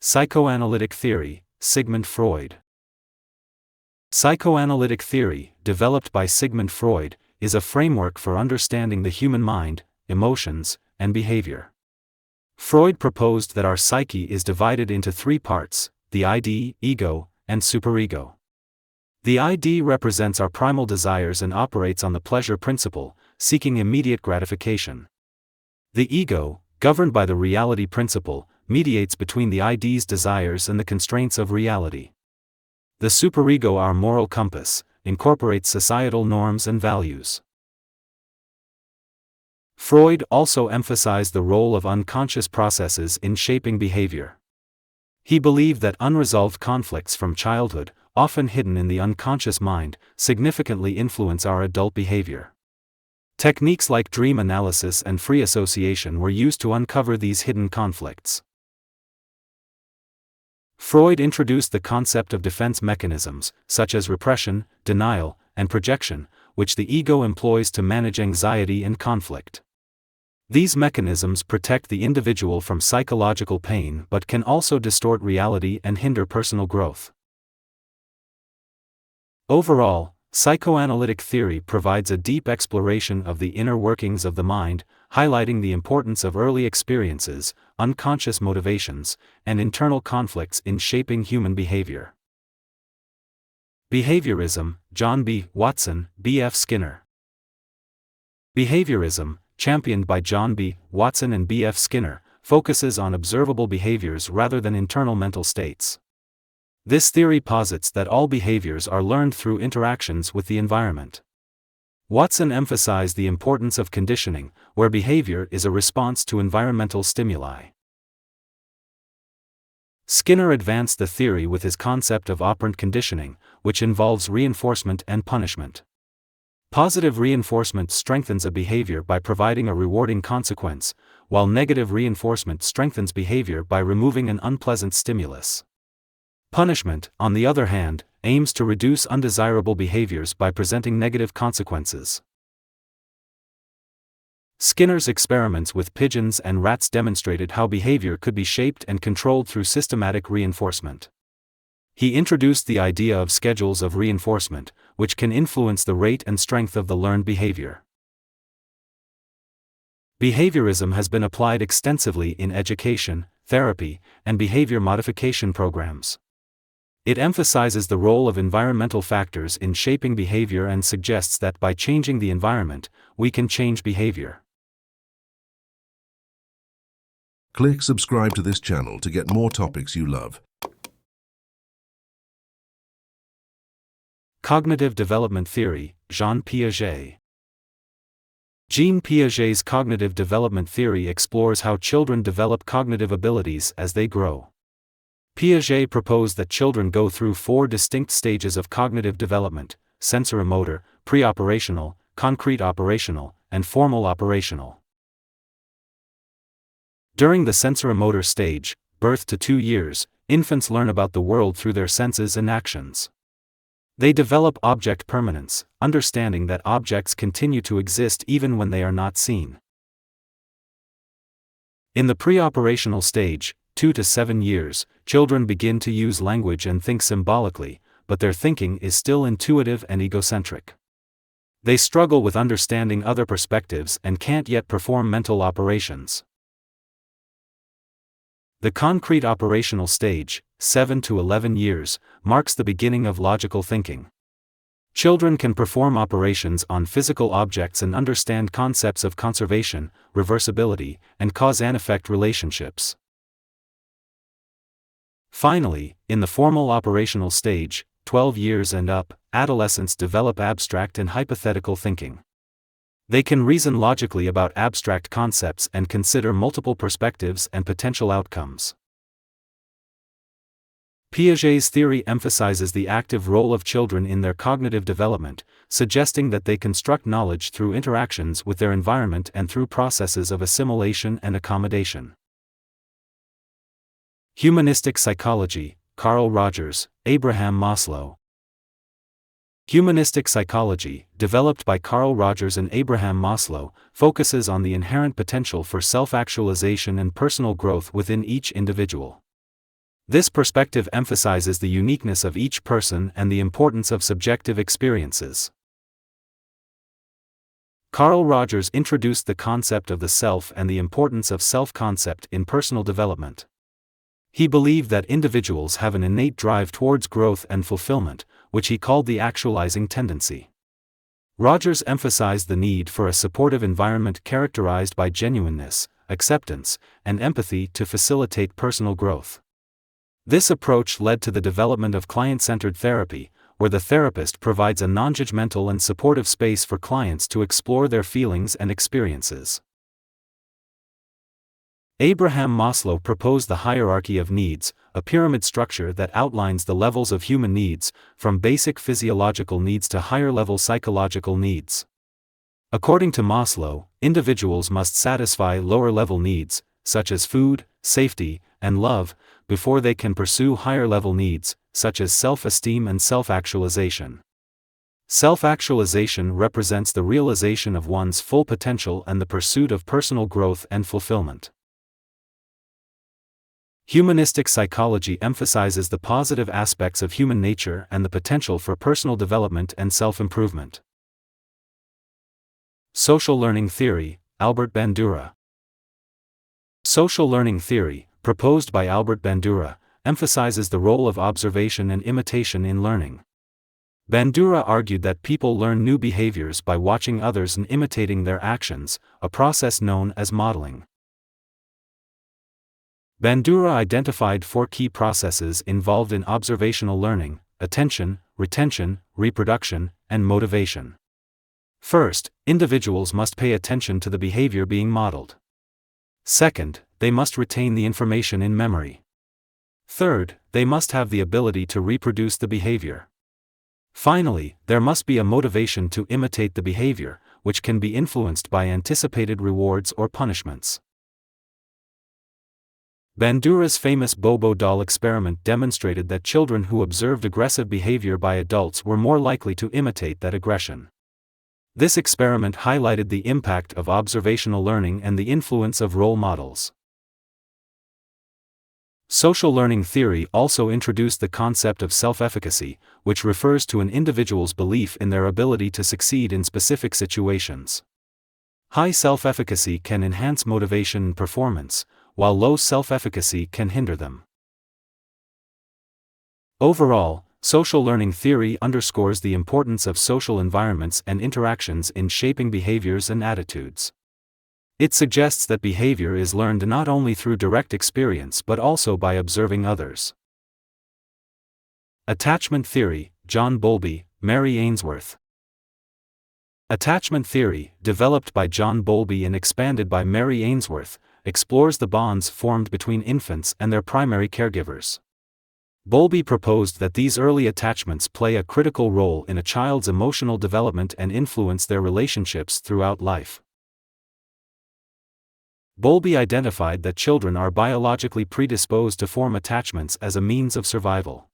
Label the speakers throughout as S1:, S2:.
S1: Psychoanalytic theory, Sigmund Freud. Psychoanalytic theory, developed by Sigmund Freud, is a framework for understanding the human mind, emotions, and behavior. Freud proposed that our psyche is divided into three parts: the ID, ego, and superego. The ID represents our primal desires and operates on the pleasure principle, seeking immediate gratification. The ego, governed by the reality principle, mediates between the ID's desires and the constraints of reality. The superego, our moral compass, incorporates societal norms and values. Freud also emphasized the role of unconscious processes in shaping behavior. He believed that unresolved conflicts from childhood, often hidden in the unconscious mind, significantly influence our adult behavior. Techniques like dream analysis and free association were used to uncover these hidden conflicts. Freud introduced the concept of defense mechanisms, such as repression, denial, and projection, which the ego employs to manage anxiety and conflict. These mechanisms protect the individual from psychological pain but can also distort reality and hinder personal growth. Overall, psychoanalytic theory provides a deep exploration of the inner workings of the mind, highlighting the importance of early experiences, unconscious motivations, and internal conflicts in shaping human behavior. Behaviorism, John B. Watson, B. F. Skinner. Behaviorism, championed by John B. Watson and B. F. Skinner, focuses on observable behaviors rather than internal mental states. This theory posits that all behaviors are learned through interactions with the environment. Watson emphasized the importance of conditioning, where behavior is a response to environmental stimuli. Skinner advanced the theory with his concept of operant conditioning, which involves reinforcement and punishment. Positive reinforcement strengthens a behavior by providing a rewarding consequence, while negative reinforcement strengthens behavior by removing an unpleasant stimulus. Punishment, on the other hand, aims to reduce undesirable behaviors by presenting negative consequences. Skinner's experiments with pigeons and rats demonstrated how behavior could be shaped and controlled through systematic reinforcement. He introduced the idea of schedules of reinforcement, which can influence the rate and strength of the learned behavior. Behaviorism has been applied extensively in education, therapy, and behavior modification programs. It emphasizes the role of environmental factors in shaping behavior and suggests that by changing the environment, we can change behavior.
S2: Click subscribe to this channel to get more topics you love.
S1: Cognitive development theory, Jean Piaget. Jean Piaget's cognitive development theory explores how children develop cognitive abilities as they grow. Piaget proposed that children go through four distinct stages of cognitive development: sensoromotor, pre-operational, concrete operational, and formal operational. During the sensoromotor stage, birth to 2 years, infants learn about the world through their senses and actions. They develop object permanence, understanding that objects continue to exist even when they are not seen. In the pre-operational stage, 2 to 7 years, children begin to use language and think symbolically, but their thinking is still intuitive and egocentric. They struggle with understanding other perspectives and can't yet perform mental operations. The concrete operational stage, 7 to 11 years, marks the beginning of logical thinking. Children can perform operations on physical objects and understand concepts of conservation, reversibility, and cause and effect relationships. Finally, in the formal operational stage, 12 years and up, adolescents develop abstract and hypothetical thinking. They can reason logically about abstract concepts and consider multiple perspectives and potential outcomes. Piaget's theory emphasizes the active role of children in their cognitive development, suggesting that they construct knowledge through interactions with their environment and through processes of assimilation and accommodation. Humanistic psychology, Carl Rogers, Abraham Maslow. Humanistic psychology, developed by Carl Rogers and Abraham Maslow, focuses on the inherent potential for self-actualization and personal growth within each individual. This perspective emphasizes the uniqueness of each person and the importance of subjective experiences. Carl Rogers introduced the concept of the self and the importance of self-concept in personal development. He believed that individuals have an innate drive towards growth and fulfillment, which he called the actualizing tendency. Rogers emphasized the need for a supportive environment characterized by genuineness, acceptance, and empathy to facilitate personal growth. This approach led to the development of client-centered therapy, where the therapist provides a non-judgmental and supportive space for clients to explore their feelings and experiences. Abraham Maslow proposed the hierarchy of needs, a pyramid structure that outlines the levels of human needs, from basic physiological needs to higher-level psychological needs. According to Maslow, individuals must satisfy lower-level needs, such as food, safety, and love, before they can pursue higher-level needs, such as self-esteem and self-actualization. Self-actualization represents the realization of one's full potential and the pursuit of personal growth and fulfillment. Humanistic psychology emphasizes the positive aspects of human nature and the potential for personal development and self-improvement. Social learning theory, Albert Bandura. Social learning theory, proposed by Albert Bandura, emphasizes the role of observation and imitation in learning. Bandura argued that people learn new behaviors by watching others and imitating their actions, a process known as modeling. Bandura identified 4 key processes involved in observational learning: attention, retention, reproduction, and motivation. First, individuals must pay attention to the behavior being modeled. Second, they must retain the information in memory. Third, they must have the ability to reproduce the behavior. Finally, there must be a motivation to imitate the behavior, which can be influenced by anticipated rewards or punishments. Bandura's famous Bobo doll experiment demonstrated that children who observed aggressive behavior by adults were more likely to imitate that aggression. This experiment highlighted the impact of observational learning and the influence of role models. Social learning theory also introduced the concept of self-efficacy, which refers to an individual's belief in their ability to succeed in specific situations. High self-efficacy can enhance motivation and performance, while low self-efficacy can hinder them. Overall, social learning theory underscores the importance of social environments and interactions in shaping behaviors and attitudes. It suggests that behavior is learned not only through direct experience but also by observing others. Attachment theory, John Bowlby, Mary Ainsworth. Attachment theory, developed by John Bowlby and expanded by Mary Ainsworth, explores the bonds formed between infants and their primary caregivers. Bowlby proposed that these early attachments play a critical role in a child's emotional development and influence their relationships throughout life. Bowlby identified that children are biologically predisposed to form attachments as a means of survival.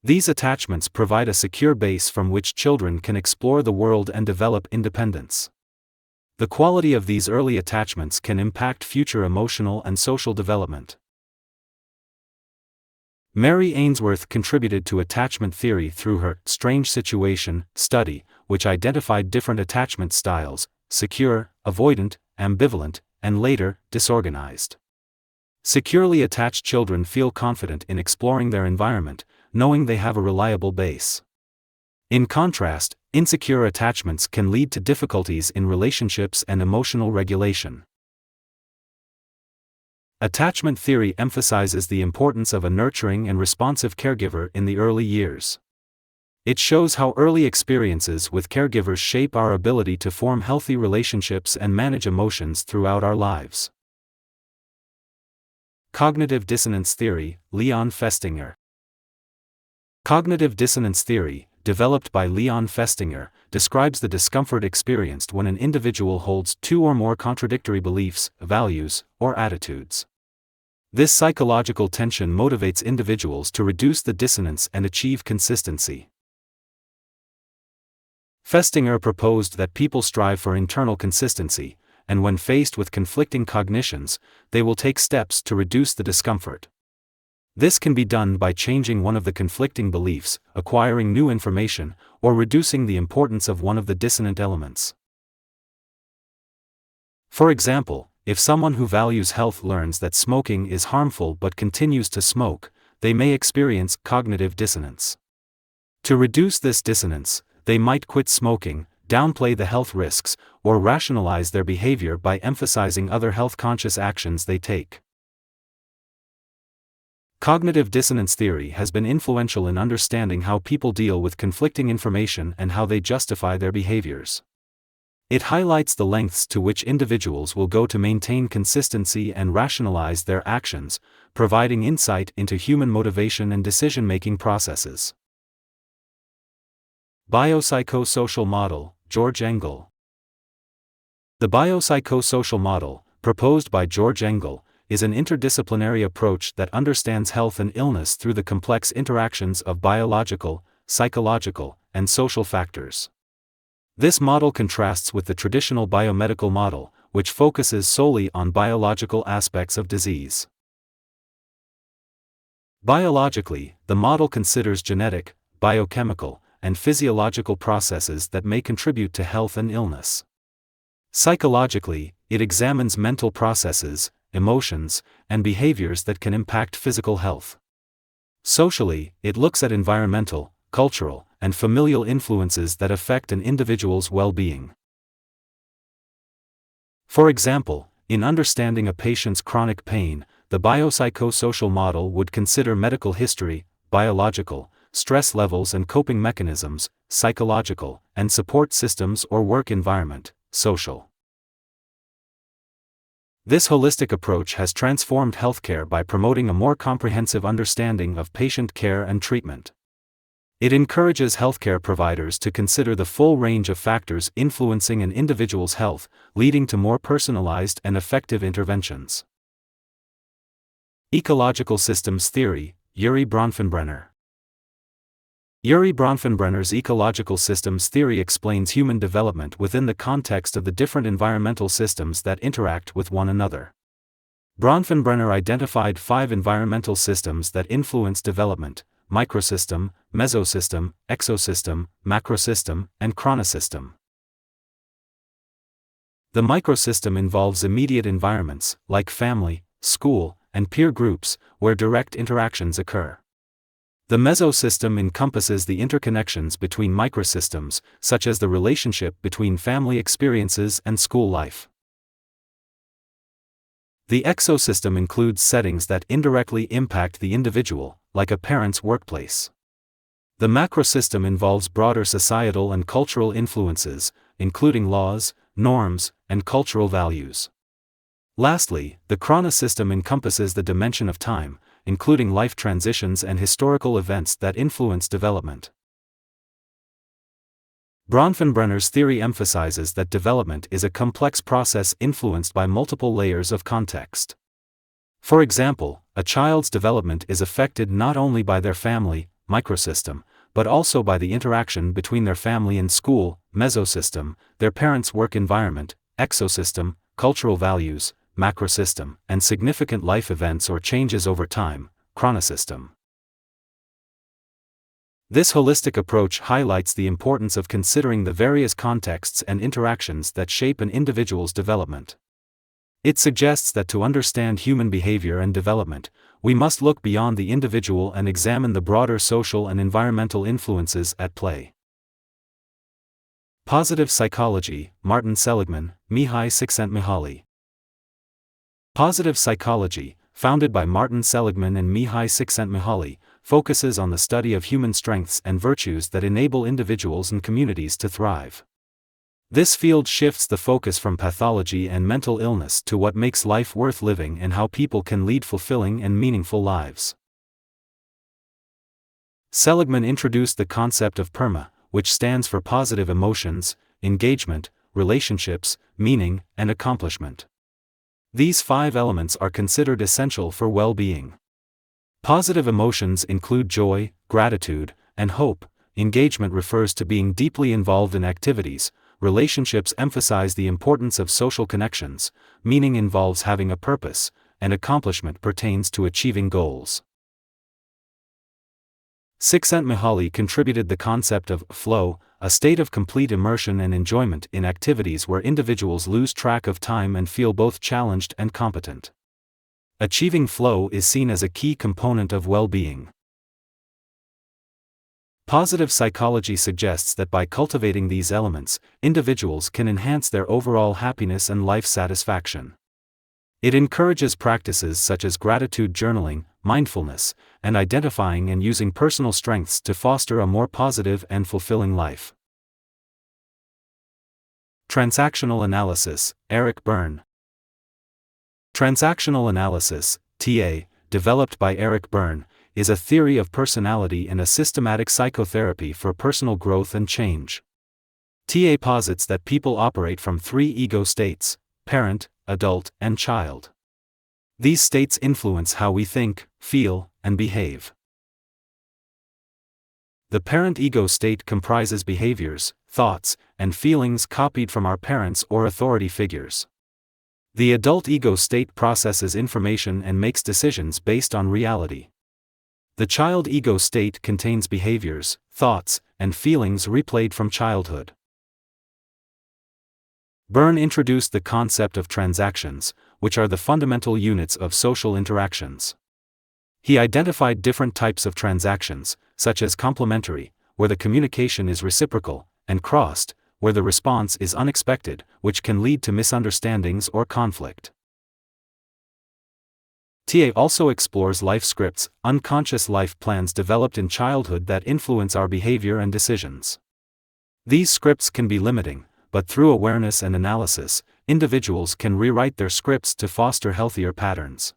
S1: These attachments provide a secure base from which children can explore the world and develop independence. The quality of these early attachments can impact future emotional and social development. Mary Ainsworth contributed to attachment theory through her Strange Situation study, which identified different attachment styles: secure, avoidant, ambivalent, and later, disorganized. Securely attached children feel confident in exploring their environment, knowing they have a reliable base. In contrast, insecure attachments can lead to difficulties in relationships and emotional regulation. Attachment theory emphasizes the importance of a nurturing and responsive caregiver in the early years. It shows how early experiences with caregivers shape our ability to form healthy relationships and manage emotions throughout our lives. Cognitive dissonance theory, Leon Festinger. Cognitive dissonance theory, developed by Leon Festinger, describes the discomfort experienced when an individual holds 2 or more contradictory beliefs, values, or attitudes. This psychological tension motivates individuals to reduce the dissonance and achieve consistency. Festinger proposed that people strive for internal consistency, and when faced with conflicting cognitions, they will take steps to reduce the discomfort. This can be done by changing one of the conflicting beliefs, acquiring new information, or reducing the importance of one of the dissonant elements. For example, if someone who values health learns that smoking is harmful but continues to smoke, they may experience cognitive dissonance. To reduce this dissonance, they might quit smoking, downplay the health risks, or rationalize their behavior by emphasizing other health-conscious actions they take. Cognitive dissonance theory has been influential in understanding how people deal with conflicting information and how they justify their behaviors. It highlights the lengths to which individuals will go to maintain consistency and rationalize their actions, providing insight into human motivation and decision-making processes. Biopsychosocial model, George Engel. The biopsychosocial model, proposed by George Engel, is an interdisciplinary approach that understands health and illness through the complex interactions of biological, psychological, and social factors. This model contrasts with the traditional biomedical model, which focuses solely on biological aspects of disease. Biologically, the model considers genetic, biochemical, and physiological processes that may contribute to health and illness. Psychologically, it examines mental processes, emotions, and behaviors that can impact physical health. Socially, it looks at environmental, cultural, and familial influences that affect an individual's well-being. For example, in understanding a patient's chronic pain, the biopsychosocial model would consider medical history, biological, stress levels and coping mechanisms, psychological, and support systems or work environment, social. This holistic approach has transformed healthcare by promoting a more comprehensive understanding of patient care and treatment. It encourages healthcare providers to consider the full range of factors influencing an individual's health, leading to more personalized and effective interventions. Ecological systems theory, Urie Bronfenbrenner. Urie Bronfenbrenner's ecological systems theory explains human development within the context of the different environmental systems that interact with one another. Bronfenbrenner identified 5 environmental systems that influence development: microsystem, mesosystem, exosystem, macrosystem, and chronosystem. The microsystem involves immediate environments, like family, school, and peer groups, where direct interactions occur. The mesosystem encompasses the interconnections between microsystems, such as the relationship between family experiences and school life. The exosystem includes settings that indirectly impact the individual, like a parent's workplace. The macrosystem involves broader societal and cultural influences, including laws, norms, and cultural values. Lastly, the chronosystem encompasses the dimension of time, including life transitions and historical events that influence development. Bronfenbrenner's theory emphasizes that development is a complex process influenced by multiple layers of context. For example, a child's development is affected not only by their family, microsystem, but also by the interaction between their family and school, mesosystem, their parents' work environment, exosystem, cultural values, macrosystem, and significant life events or changes over time, chronosystem. This holistic approach highlights the importance of considering the various contexts and interactions that shape an individual's development. It suggests that to understand human behavior and development, we must look beyond the individual and examine the broader social and environmental influences at play. Positive psychology, Martin Seligman, Mihaly Csikszentmihalyi. Positive psychology, founded by Martin Seligman and Mihaly Csikszentmihalyi, focuses on the study of human strengths and virtues that enable individuals and communities to thrive. This field shifts the focus from pathology and mental illness to what makes life worth living and how people can lead fulfilling and meaningful lives. Seligman introduced the concept of PERMA, which stands for positive emotions, engagement, relationships, meaning, and accomplishment. These 5 elements are considered essential for well-being. Positive emotions include joy, gratitude, and hope. Engagement refers to being deeply involved in activities. Relationships emphasize the importance of social connections. Meaning involves having a purpose, and accomplishment pertains to achieving goals. Csikszentmihalyi contributed the concept of flow, a state of complete immersion and enjoyment in activities where individuals lose track of time and feel both challenged and competent. Achieving flow is seen as a key component of well-being. Positive psychology suggests that by cultivating these elements, individuals can enhance their overall happiness and life satisfaction. It encourages practices such as gratitude journaling, mindfulness, and identifying and using personal strengths to foster a more positive and fulfilling life. Transactional analysis, Eric Berne. Transactional analysis, TA, developed by Eric Berne, is a theory of personality and a systematic psychotherapy for personal growth and change. TA posits that people operate from three ego states: parent, adult, and child. These states influence how we think, feel, and behave. The parent ego state comprises behaviors, thoughts, and feelings copied from our parents or authority figures. The adult ego state processes information and makes decisions based on reality. The child ego state contains behaviors, thoughts, and feelings replayed from childhood. Berne introduced the concept of transactions, which are the fundamental units of social interactions. He identified different types of transactions, such as complementary, where the communication is reciprocal, and crossed, where the response is unexpected, which can lead to misunderstandings or conflict. TA also explores life scripts, unconscious life plans developed in childhood that influence our behavior and decisions. These scripts can be limiting, but through awareness and analysis, individuals can rewrite their scripts to foster healthier patterns.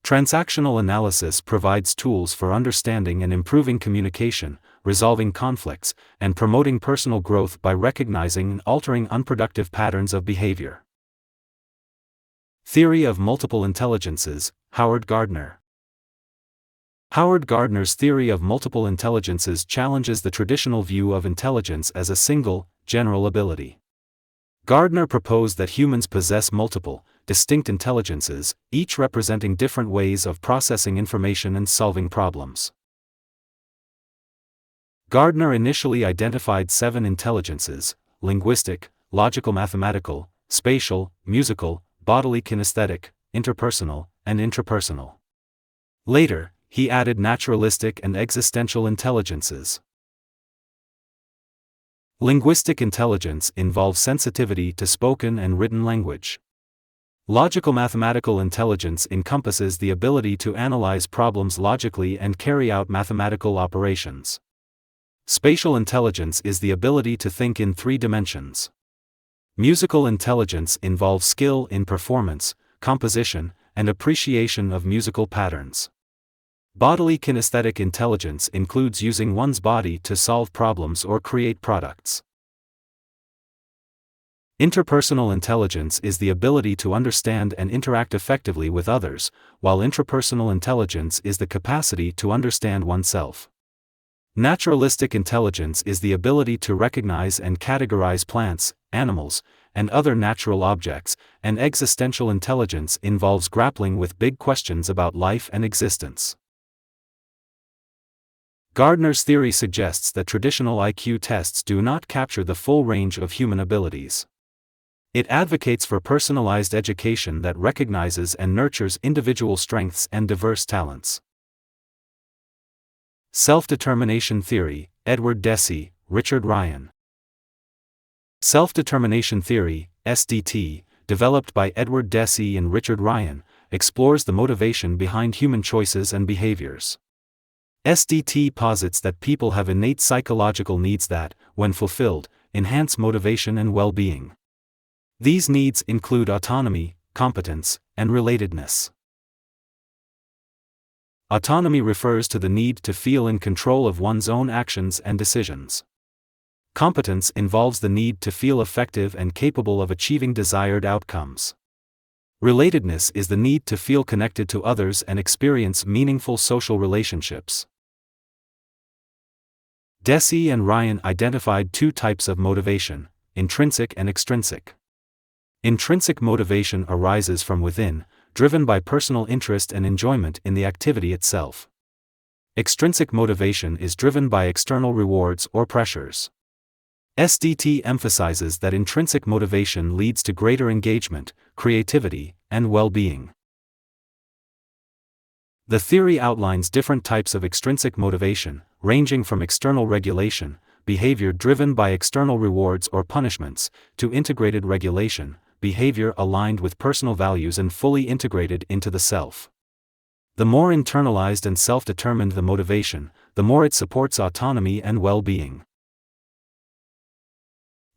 S1: Transactional analysis provides tools for understanding and improving communication, resolving conflicts, and promoting personal growth by recognizing and altering unproductive patterns of behavior. Theory of multiple intelligences, Howard Gardner. Howard Gardner's theory of multiple intelligences challenges the traditional view of intelligence as a single, general ability. Gardner proposed that humans possess multiple, distinct intelligences, each representing different ways of processing information and solving problems. Gardner initially identified 7 intelligences: linguistic, logical-mathematical, spatial, musical, bodily kinesthetic, interpersonal, and intrapersonal. Later, he added naturalistic and existential intelligences. Linguistic intelligence involves sensitivity to spoken and written language. Logical-mathematical intelligence encompasses the ability to analyze problems logically and carry out mathematical operations. Spatial intelligence is the ability to think in 3 dimensions. Musical intelligence involves skill in performance, composition, and appreciation of musical patterns. Bodily kinesthetic intelligence includes using one's body to solve problems or create products. Interpersonal intelligence is the ability to understand and interact effectively with others, while intrapersonal intelligence is the capacity to understand oneself. Naturalistic intelligence is the ability to recognize and categorize plants, animals, and other natural objects, and existential intelligence involves grappling with big questions about life and existence. Gardner's theory suggests that traditional IQ tests do not capture the full range of human abilities. It advocates for personalized education that recognizes and nurtures individual strengths and diverse talents. Self-determination theory, Edward Deci, Richard Ryan. Self-determination theory, SDT, developed by Edward Deci and Richard Ryan, explores the motivation behind human choices and behaviors. SDT posits that people have innate psychological needs that, when fulfilled, enhance motivation and well-being. These needs include autonomy, competence, and relatedness. Autonomy refers to the need to feel in control of one's own actions and decisions. Competence involves the need to feel effective and capable of achieving desired outcomes. Relatedness is the need to feel connected to others and experience meaningful social relationships. Deci and Ryan identified 2 types of motivation: intrinsic and extrinsic. Intrinsic motivation arises from within, driven by personal interest and enjoyment in the activity itself. Extrinsic motivation is driven by external rewards or pressures. SDT emphasizes that intrinsic motivation leads to greater engagement, creativity, and well-being. The theory outlines different types of extrinsic motivation, ranging from external regulation, behavior driven by external rewards or punishments, to integrated regulation, behavior aligned with personal values and fully integrated into the self. The more internalized and self-determined the motivation, the more it supports autonomy and well-being.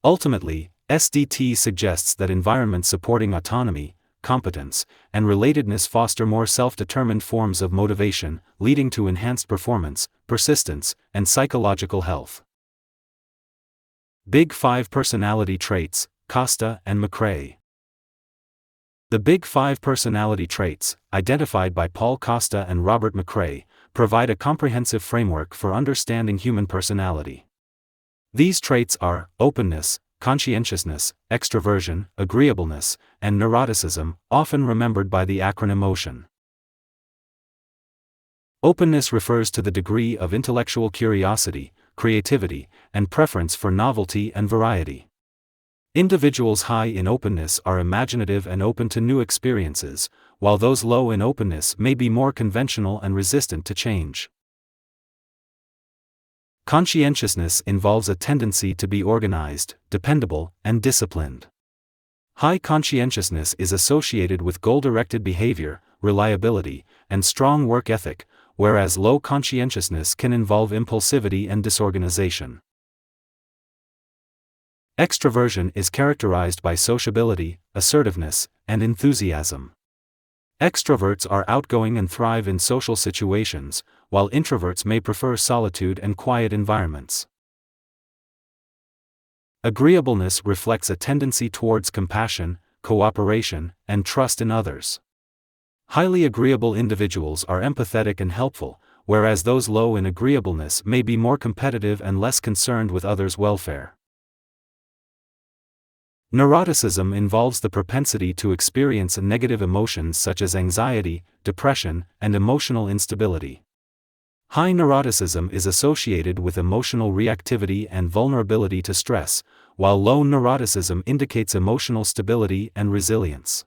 S1: Ultimately, SDT suggests that environments supporting autonomy, competence, and relatedness foster more self-determined forms of motivation, leading to enhanced performance, persistence, and psychological health. Big Five Personality Traits, Costa and McRae. The Big Five personality traits, identified by Paul Costa and Robert McRae, provide a comprehensive framework for understanding human personality. These traits are openness, conscientiousness, extroversion, agreeableness, and neuroticism, often remembered by the acronym OCEAN. Openness refers to the degree of intellectual curiosity, creativity, and preference for novelty and variety. Individuals high in openness are imaginative and open to new experiences, while those low in openness may be more conventional and resistant to change. Conscientiousness involves a tendency to be organized, dependable, and disciplined. High conscientiousness is associated with goal-directed behavior, reliability, and strong work ethic, whereas low conscientiousness can involve impulsivity and disorganization. Extroversion is characterized by sociability, assertiveness, and enthusiasm. Extroverts are outgoing and thrive in social situations, while introverts may prefer solitude and quiet environments. Agreeableness reflects a tendency towards compassion, cooperation, and trust in others. Highly agreeable individuals are empathetic and helpful, whereas those low in agreeableness may be more competitive and less concerned with others' welfare. Neuroticism involves the propensity to experience negative emotions such as anxiety, depression, and emotional instability. High neuroticism is associated with emotional reactivity and vulnerability to stress, while low neuroticism indicates emotional stability and resilience.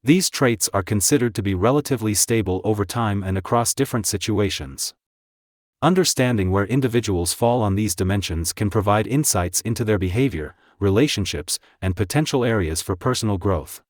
S1: These traits are considered to be relatively stable over time and across different situations. Understanding where individuals fall on these dimensions can provide insights into their behavior, relationships, and potential areas for personal growth.